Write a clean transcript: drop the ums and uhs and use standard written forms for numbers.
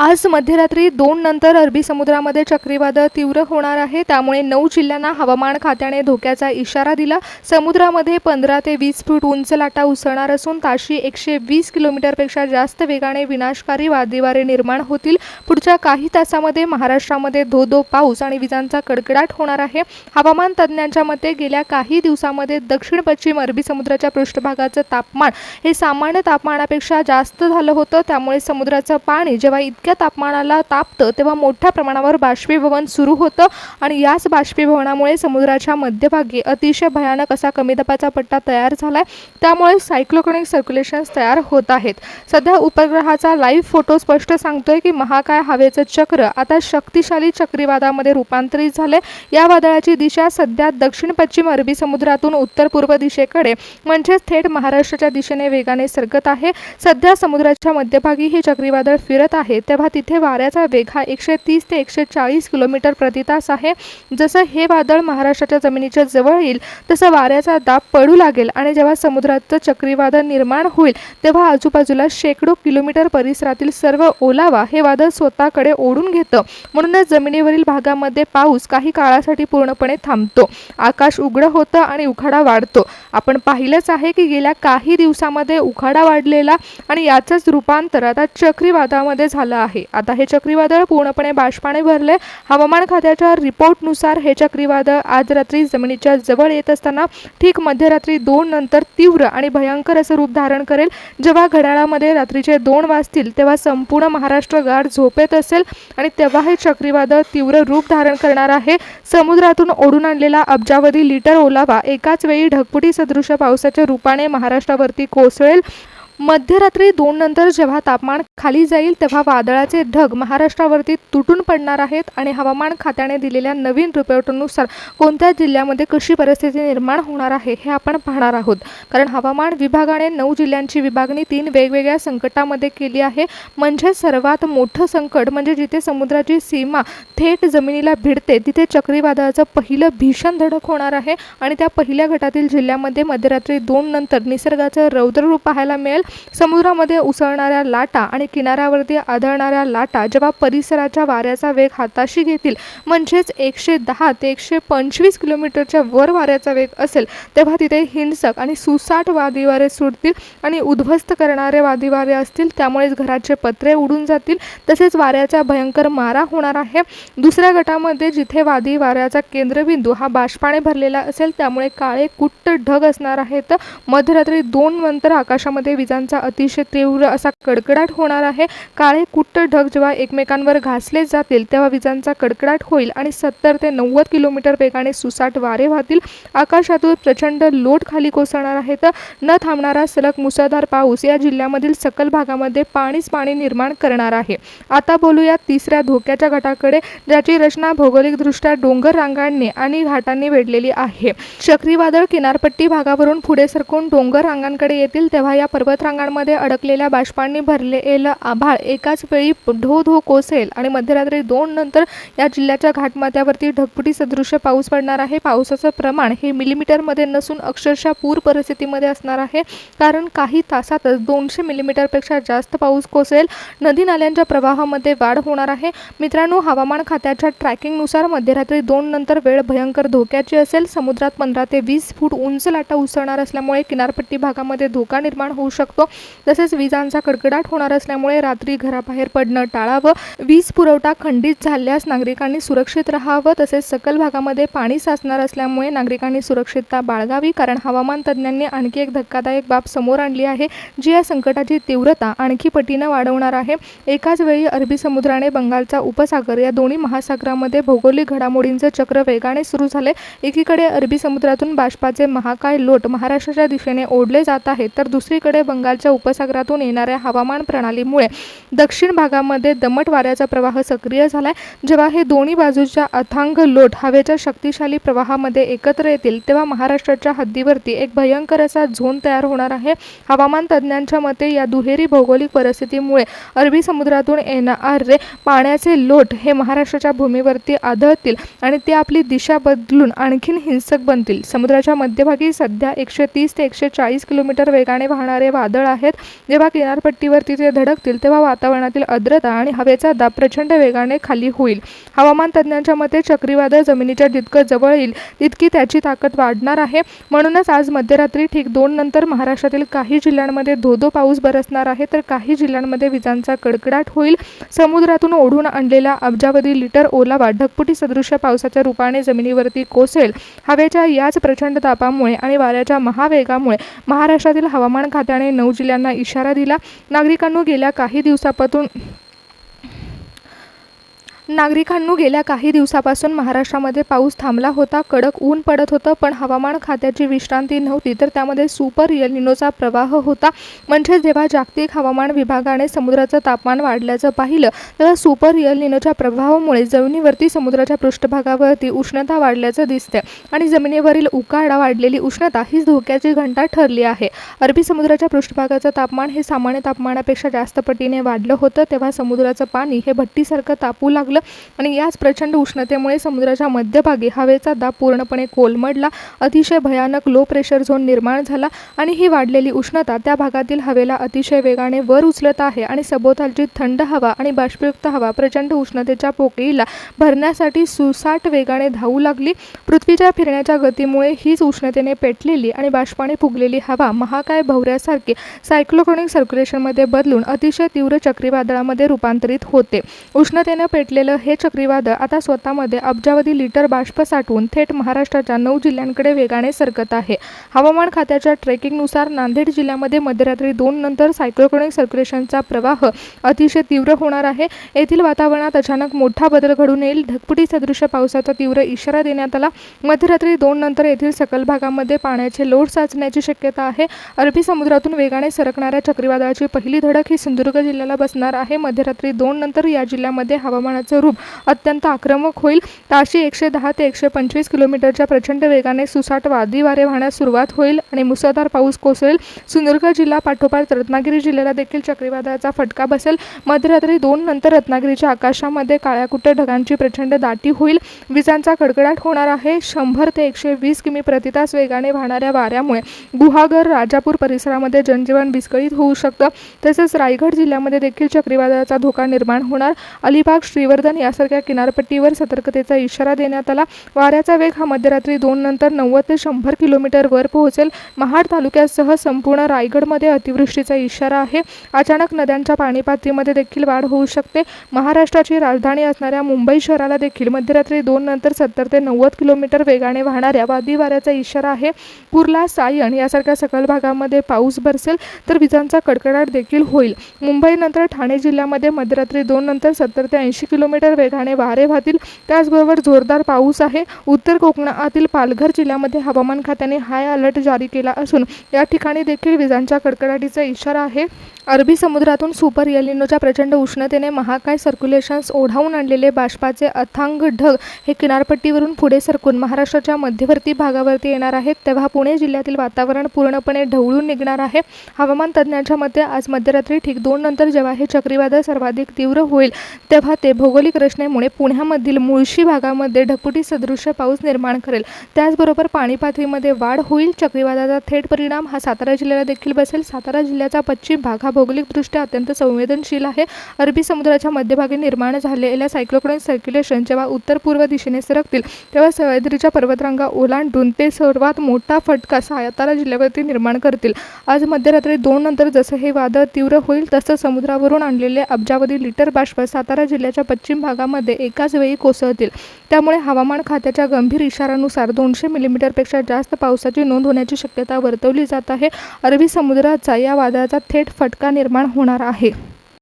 आज मध्यरात्री 2 नंतर अरबी समुद्रामध्ये चक्रीवादळ तीव्र होणार आहे। त्यामुळे 9 जिल्ह्यांना हवामान खात्याने धोक्याचा इशारा दिला। समुद्रामध्ये 15 ते 20 फूट उंच लाटा उसळणार असून ताशी 120 किलोमीटरपेक्षा जास्त वेगाने विनाशकारी वादळी निर्माण होतील। पुढच्या काही तासांमध्ये महाराष्ट्रामध्ये धो-धो पाऊस आणि विजांचा कडकडाट होणार आहे। हवामान तज्ज्ञांच्या मते गेल्या काही दिवसांमध्ये दक्षिण पश्चिम अरबी समुद्राच्या पृष्ठभागाचं तापमान हे सामान्य तापमानापेक्षा जास्त झालं होतं। त्यामुळे समुद्राचं पाणी जेव्हा इतक्या तापमानाला तापतं तेव्हा मोठ्या प्रमाणावर बाष्पीभवन सुरू होतं आणि याच बाष्पीभवनामुळे समुद्राच्या मध्यभागी अतिशय भयानक असा कमी दाबाचा पट्टा तयार झालाय। त्यामुळे सायक्लोनिक सर्क्युलेशन्स तयार होत आहेत। सध्या उपग्रहाचा लाईव्ह फोटो स्पष्ट सांगतोय की महाकाय हवेचं चक्र आता शक्तिशाली चक्रीवादळामध्ये रूपांतरित झाले। या वादळाची दिशा सध्या दक्षिण पश्चिम अरबी समुद्रातून उत्तर पूर्व दिशेकडे म्हणजे थेट महाराष्ट्राच्या दिशेने वेगाने सरकत आहे। सध्या समुद्राच्या मध्यभागी हे चक्रीवादळ फिरत आहे तेव्हा तिथे वाऱ्याचा वेग हा 130 ते 140 किलोमीटर प्रति तास आहे। जसं हे वादळ महाराष्ट्राच्या जमिनीच्या जवळ येईल तसं वाऱ्याचा दाब पडू लागेल आणि जेव्हा समुद्राचं चक्रीवादळ निर्माण होईल तेव्हा आजूबाजूला शेकडो किलोमीटर परिसरातील सर्व ओलावा हे वादळ स्वतःकडे ओढून घेतं। म्हणूनच जमिनीवरील भागामध्ये पाऊस काही काळासाठी पूर्णपणे थांबतो, आकाश उघडं होतं आणि उखाडा वाढतो। आपण पाहिलंच आहे की गेल्या काही दिवसांमध्ये उखाडा वाढलेला आणि याचंच रूपांतर आता चक्रीवादळामध्ये झालं आहे। आता हे चक्रीवादळ पूर्णपणे बाष्पाने भरले। हवामान खात्याच्या रिपोर्टनुसार हे चक्रीवादळ आज रात्री जमिनीच्या जवळ येत असताना ठीक मध्यरात्री 2 नंतर तीव्र आणि भयंकर असं रूप धारण करेल। जेव्हा घड्याळामध्ये रात्रीचे 2 वाजतील तेव्हा संपूर्ण महाराष्ट्र गाढ झोपेत असेल आणि तेव्हा हे चक्रीवादळ तीव्र रूप धारण करणार आहे। समुद्रातून ओढून आणलेला अब्जावधी लिटर ओलावा एकाच वेळी ढगफुटी सदृश पावसाच्या रूपाने महाराष्ट्रावरती कोसळेल। मध्यरात्री 2 नंतर जेव्हा तापमान खाली जाईल तेव्हा वादळाचे ढग महाराष्ट्रावरती तुटून पडणार आहेत आणि हवामान खात्याने दिलेल्या नवीन रिपोर्टनुसार कोणत्या जिल्ह्यामध्ये कशी परिस्थिती निर्माण होणार आहे हे आपण पाहणार आहोत। कारण हवामान विभागाने 9 जिल्ह्यांची विभागणी 3 वेगवेगळ्या संकटामध्ये केली आहे। म्हणजे सर्वात मोठं संकट म्हणजे जिथे समुद्राची सीमा थेट जमिनीला भिडते तिथे चक्रीवादळाचं पहिलं भीषण धडक होणार आहे आणि त्या पहिल्या गटातील जिल्ह्यामध्ये मध्यरात्री 2 नंतर निसर्गाचं रौद्र रूप पाहायला मिळेल। समुद्रामध्ये उसळणाऱ्या लाटा आणि किनाऱ्यावरती आदळणाऱ्या लाटा जेव्हा परिसराच्या वाऱ्याचा वेग हाताशी घेतील म्हणजेच 110 ते 125 किलोमीटरच्या वर वाऱ्याचा वेग असेल तेव्हा तिथे हिंसक आणि सुसाट वादळी वारे सुटतील आणि उद्ध्वस्त करणारे वादळी वारे असतील। त्यामुळे घराचे पत्रे उडून जातील तसेच वाऱ्याचा भयंकर मारा होणार आहे। दुसऱ्या गटामध्ये जिथे वादळी वाऱ्याचा केंद्रबिंदू हा बाष्पाने भरलेला असेल त्यामुळे काळे कुट्ट ढग असणार आहेत। मध्यरात्री 2 नंतर आकाशामध्ये विजांचा अतिशय तीव्र असा कडकडाट होणार आहे। काळे कुट्ट ढग जेव्हा एकमेकांवर घासले जातील तेव्हा विजांचा कडकडाट होईल आणि 70 ते 90 किलोमीटर वेगाने सुसाट वारे वाहतील। आकाशातून प्रचंड लोट खाली कोसळणार आहेत। न थांबणारा सलग मुसळधार पाऊस या जिल्ह्यामधील सकल भागामध्ये पाणीच पाणी निर्माण करणार आहे। आता बोलूया तिसऱ्या धोक्याच्या गटाकडे ज्याची रचना भौगोलिकदृष्ट्या डोंगर रांगांनी आणि घाटांनी वेढलेली आहे। चक्रीवादळ किनारपट्टी भागावरून पुढे सरकून डोंगर रांगांकडे येतील तेव्हा या पर्वतरांगांमध्ये अडकलेल्या बाष्पांनी भरलेलं आभाळ एकाच वेळी धो-धो कोसळेल आणि मध्यरात्री 2 नंतर या जिल्ह्याच्या घाटमाथ्यावरती ढगफुटी सदृश पाऊस पडणार आहे। पावसाचं प्रमाण हे मिलीमीटरमध्ये नसून अक्षरशः पूर परिस्थितीमध्ये असणार आहे कारण काही तासातच 200 मिलीमीटरपेक्षा जास्त पाऊस कोसळेल। नदी नाल्यांच्या प्रवाहामध्ये वाढ होणार आहे। मित्रांनो, हवामान खात्याच्या ट्रॅकिंगनुसार मध्यरात्री 2 नंतर वेळ भयंकर धोक्याची असेल। समुद्रात 15 ते 20 फूट उंच लाटा उसळणार असल्यामुळे किनारपट्टी भागामध्ये धोका निर्माण होऊ शकतो। तसेच विजांचा कडकडाट होणार असल्यामुळे रात्री घराबाहेर पडणं टाळावं। वीज पुरवठा खंडित झाल्यास नागरिकांनी सुरक्षित राहावं। तसेच सकल भागामध्ये पाणी साचणार असल्यामुळे नागरिकांनी सुरक्षितता बाळगावी कारण हवामान तज्ज्ञांनी आणखी एक धक्कादायक बाब समोर आणली आहे जी या संकटाची तीव्रता आणखी पटीनं वाढवणार आहे। एकाच वेळी अरबी समुद्राने बंगालचा उपसागर या दोन्ही महासागरामध्ये भौगोलिक घडामोडींचं चक्र वेगाने सुरू झाले। एकीकडे अरबी समुद्रातून बाष्पाचे महाकाय लोट महाराष्ट्राच्या दिशेने ओढले जात आहेत तर दुसरीकडे बंगालच्या उपसागरातून येणाऱ्या हवामान प्रणालीमुळे दक्षिण भागामध्ये दमट वाऱ्याचा प्रवाह सक्रिय झालाय। जेव्हा हे दोन्ही बाजूच्या अथांग लोट हवेच्या शक्तिशाली प्रवाहामध्ये एकत्र येतील तेव्हा महाराष्ट्राच्या हद्दीवरती एक भयंकर असा झोन तयार होणार आहे। हवामान तज्ज्ञांच्या मते या दुहेरी भौगोलिक परिस्थितीमुळे अरबी समुद्रातून येणारे पाण्याचे लोट हे महाराष्ट्राच्या भूमीवरती आदळतील आणि ते आपली दिशा बदलून आणखीन हिंसक बनतील। समुद्राच्या मध्यभागी सध्या 130 ते 140 किलोमीटर वेगाने वाहणारे वादळ वादळ आहेत. जेव्हा किनारपट्टीवरती ते धडकतील तेव्हा वातावरणातील आर्द्रता आणि हवेचा दाब प्रचंड वेगाने खाली होईल. हवामान तज्ज्ञांच्या मते चक्रीवादळ जमिनीच्या जितकं जवळ येईल तितकी त्याची ताकद वाढणार आहे. म्हणूनच आज मध्यरात्री ठीक 2 नंतर महाराष्ट्रातील काही जिल्ह्यांमध्ये धो-धो पाऊस बरसणार आहे, तर काही जिल्ह्यांमध्ये विजांचा कडकडाट होईल. समुद्रातून ओढून आणलेला अब्जावधी लिटर ओलावा ढगफुटी सदृश्य पावसाच्या रूपाने जमिनीवरती कोसळेल. हवेच्या याच प्रचंड तापामुळे आणि वाऱ्याच्या महावेगामुळे महाराष्ट्रातील हवामान खात्याने 9 जिल्ह्यांना इशारा दिला. नागरिकांनो गेल्या काही दिवसापासून महाराष्ट्रामध्ये पाऊस थांबला होता. कडक ऊन पडत होतं, पण हवामान खात्याची विश्रांती नव्हती, तर त्यामध्ये सुपर एल निनोचा प्रवाह होता. म्हणजे जेव्हा जागतिक हवामान विभागाने समुद्राचं तापमान वाढल्याचं पाहिलं तेव्हा सुपर एल निनोच्या प्रभावामुळे जमिनीवरती समुद्राच्या पृष्ठभागावरती उष्णता वाढल्याचं दिसते आणि जमिनीवरील उकाडा वाढलेली उष्णता हीच धोक्याची घंटा ठरली आहे. अरबी समुद्राच्या पृष्ठभागाचं तापमान हे सामान्य तापमानापेक्षा जास्त पटीने वाढलं होतं. तेव्हा समुद्राचं पाणी हे भट्टीसारखं तापू लागलं आणि याच प्रचंड उष्णतेमुळे समुद्राच्या मध्यभागी हवेचा दाब पूर्णपणे कोलमडला. अतिशय भयानक लो प्रेशर झोन निर्माण झाला आणि ही वाढलेली उष्णता त्या भागातील हवेला अतिशय वेगाने वर उचलत आहे आणि सभोवतालची थंड हवा आणि बाष्पयुक्त हवा प्रचंड उष्णतेच्या पोकळीला भरण्यासाठी सुसाट वेगाने धावू लागली. पृथ्वीच्या फिरण्याच्या गतीमुळे हीच उष्णतेने पेटलेली आणि बाष्पाने फुगलेली हवा महाकाय भवऱ्यासारखी सायक्लोट्रॉनिक सर्क्युलेशनमध्ये बदलून अतिशय तीव्र चक्रीवादळामध्ये रूपांतरित होते. उष्णतेने पेटलेलं हे चक्रीवादळ आता स्वतःमध्ये अब्जावधी लिटर बाष्प साठवून थेट महाराष्ट्राच्या 9 जिल्ह्यांकडे वेगाने सरकत आहे. हवामान खात्याच्या ट्रेकिंगनुसार नांदेड जिल्ह्यामध्ये मध्यरात्री 2 नंतर सायक्लोट्रॉनिक सर्क्युलेशनचा प्रवाह अतिशय तीव्र होणार आहे. येथील वातावरणात अचानक मोठा बदल घडून येईल. ढगफुटी सदृश्य पावसाचा तीव्र इशारा देण्यात आला. मध्यरात्री 2 नंतर येथील सखल भागामध्ये पाण्याचे लोट साचण्याची शक्यता आहे. अरबी समुद्रातून वेगाने सरकणाऱ्या चक्रीवादळाची पहिली धडक ही सिंधुदुर्ग जिल्ह्याला बसणार आहे. मध्यरात्री 2 नंतर या जिल्ह्यामध्ये हवामानाचं रूप अत्यंत आक्रमक होईल. ताशी 110 ते 125 किलोमीटरच्या प्रचंड वेगाने सुसाट वादळी वारे वाहण्यास सुरुवात होईल आणि मुसळधार पाऊस कोसळेल. सिंधुदुर्ग जिल्हा पाठोपाठ रत्नागिरी जिल्ह्याला देखील चक्रीवादळाचा फटका बसेल. मध्यरात्री 2 नंतर रत्नागिरीच्या आकाशामध्ये काळ्याकुट्ट ढगांची प्रचंड दाटी होईल. विजांचा कडकडाट होणार आहे. 100 ते 120 किमी प्रति तास वेगाने वाहणाऱ्या वाऱ्यामुळे गुहागर, राजापूर परिसरामध्ये जनजीवन विस्कळीत होऊ शकतं. तसेच रायगड जिल्ह्यामध्ये देखील चक्रीवादळाचा धोका निर्माण होणार. अलिबाग, श्रीवर्धन यासारख्या किनारपट्टीवर सतर्कतेचा इशारा देण्यात आला. वाऱ्याचा वेग हा मध्यरात्री 2 नंतर 90 ते 100 किलोमीटर वर पोहोचेल. महाड तालुक्यासह संपूर्ण रायगडमध्ये अतिवृष्टीचा इशारा आहे. अचानक नद्यांच्या पाणी पातळीमध्ये देखील वाढ होऊ शकते. महाराष्ट्राची राजधानी असणाऱ्या मुंबई शहराला देखील मध्यरात्री 2 नंतर 70 ते 90 किलोमीटर वेगाने वाहणाऱ्या वादळी वाऱ्याचा इशारा आहे. कुर्ला, सायन यासारख्या सखल भागामध्ये पाऊस बरसेल तर विजांचा कडकडाट देखील होईल. मुंबईनंतर ठाणे जिल्ह्यामध्ये मध्यरात्री 2 नंतर 70 ते 80 किलोमीटर वेगाने वारे वाहतील. त्याचबरोबर जोरदार पाऊस आहे. उत्तर कोकणातील पालघर जिल्ह्यामध्ये हवामान खात्याने हाय अलर्ट जारी केला असून या ठिकाणी देखील विजांच्या कडकडाटीचा इशारा आहे. अरबी समुद्रातून सुपर एल निनोच्या प्रचंड उष्णतेने महाकाय सर्क्युलेशन्स ओढावून आणलेले बाष्पाचे अथांग ढग हे किनारपट्टीवरून पुढे सरकून महाराष्ट्राच्या मध्यवर्ती भागावरती येणार आहेत. तेव्हा पुणे जिल्ह्यातील वातावरण पूर्णपणे ढवळून निघणार आहे. हवामान तज्ज्ञांच्या मते आज मध्यरात्री ठीक 2 नंतर जेव्हा हे चक्रीवादळ सर्वाधिक तीव्र होईल तेव्हा ते भौगोलिक रचनेमुळे पुण्यामधील मुळशी भागामध्ये ढगफुटी सदृश्य पाऊस निर्माण करेल. त्याचबरोबर पाणी पातळीमध्ये वाढ होईल. चक्रीवादळाचा थेट परिणाम हा सातारा जिल्ह्याला देखील बसेल. सातारा जिल्ह्याचा पश्चिम भाग हा भौगोलिकदृष्ट्या अत्यंत संवेदनशील आहे. अरबी समुद्राच्या मध्यभागी निर्माण झालेल्या सायक्लोट्रॉनिक सर्क्युलेशन जेव्हा उत्तर पूर्व दिशेने सरकतील तेव्हा सह्याद्रीच्या पर्वतरांगा ओलांडून ते सर्वात मोठा फटका सातारा जिल्ह्यावरती निर्माण करतील. आज मध्यरात्री 2 नंतर जसं हे वादळ तीव्र होईल तसं समुद्रावरून आणलेले अब्जावधी लिटर बाष्प सातारा जिल्ह्याच्या पश्चिम भागामध्ये एकाच वेळी कोसळतील. त्यामुळे हवामान खात्याच्या गंभीर इशाऱ्यानुसार 200 मिलीमीटरपेक्षा जास्त पावसाची नोंद होण्याची शक्यता वर्तवली जात आहे. अरबी समुद्राचा या वादळाचा थेट फटका निर्माण होणार आहे.